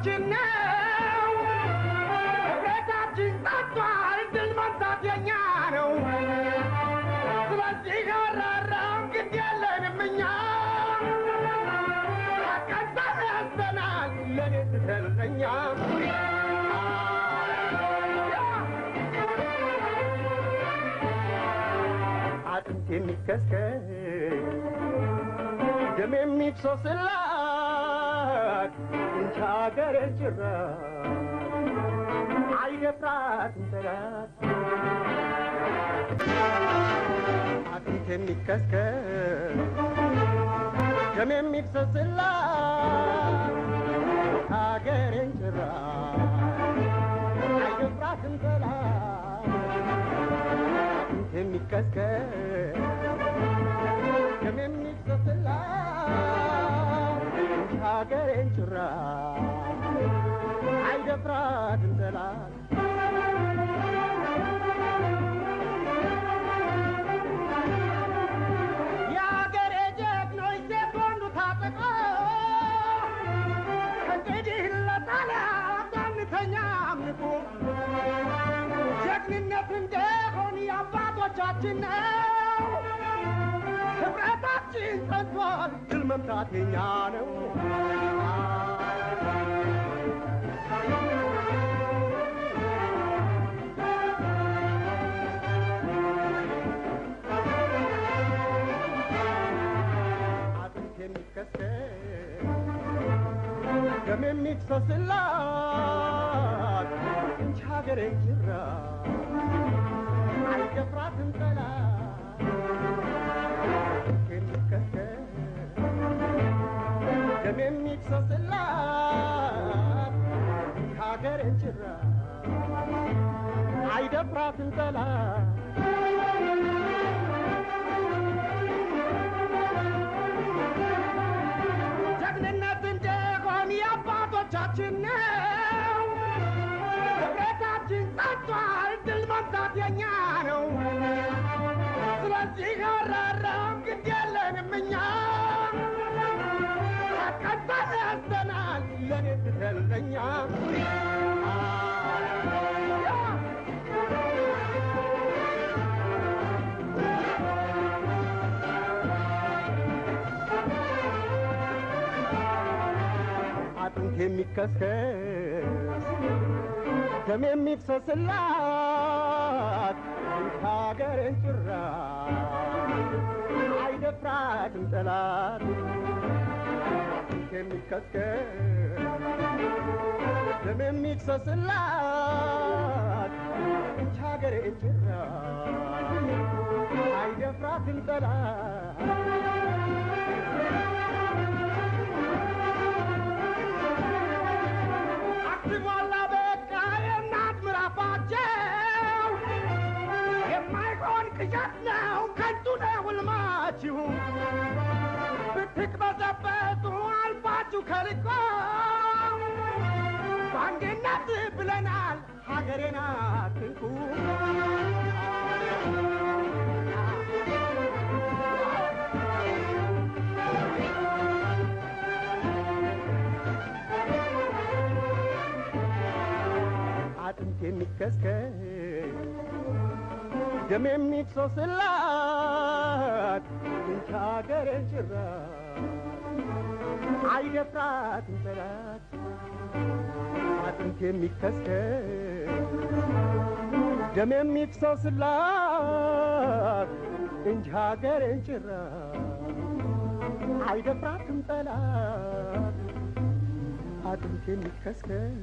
አባቶቻችን ነው ቤታችን ጠጥቷል ድል መንሳት የኛ ነው ስለዚህ አራራም ግድ የለንም እኛ ቀንሳን ያስተናል ለኔ ስትልኛ አጥንት የሚከስከስ ደም የሚፍሰስላት እንቻ ሀገር ጭራ አይደፍራትም ጠላት አጥንት የሚከስከስ ደም የሚፍሰስላት ሀገር ጭራ አይደፍራትም ጠላት አጥንት የሚከስከስ ደም የሚፍሰስላት ሀገሬን ጭራ አይደፍራትም ጠላት የሀገሬ ጀግኖች ሴት ወንዱ ታጠቆ እንግዲህ ለጠላት አንተኛም ንቁ ጀግንነት እንደሆን የአባቶቻችን ነው ህብረታችን ጸንቷል ድል መምታት የኛ ነው አጥንት የሚከስከስ ደም የሚፍሰስላት እንጂ ሀገሬን ጭራ አይደፍራትም ጠላት ደም የሚፍሰስላት ሀገሬን ጭራ አይደፍራትም ጠላት ጀግንነት እንደሆን የአባቶቻችን ነው ህብረታችን ጸንቷል ድል መምታት የኛ ነው ስለዚህ አራራም ግድ የለንም እኛ ቀንሳን ያስተናል ለኔ ስትልኛ አጥንት የሚከስከስ ደም የሚፍሰስላት ሀገሬን ጭራ አይደፍራትም ጠላት አጥንት የሚከስከስ ደም የሚፍሰስላት ሀገሬን ጭራ አይደፍራትም ጠላት አክቲሟላ በቃ የእናት ምዕራፋቸው የማይሆን ቅዠት ነው ከንቱ ነው ሕልማችሁ ብትቅበዘበዙ አልፋችሁ ከልቆ በአንድነት ብለናል ሀገሬን አትንኩ አጥንት የሚከስከስ ደም የሚፍሰስላት እንጂ ሀገሬን ጭራ አይደፍራትም ጠላት አጥንት የሚከስከስ ደም የሚፍሰስላት እንጂ ሀገሬን ጭራ አይደፍራትም ጠላት አጥንት የሚከስከስ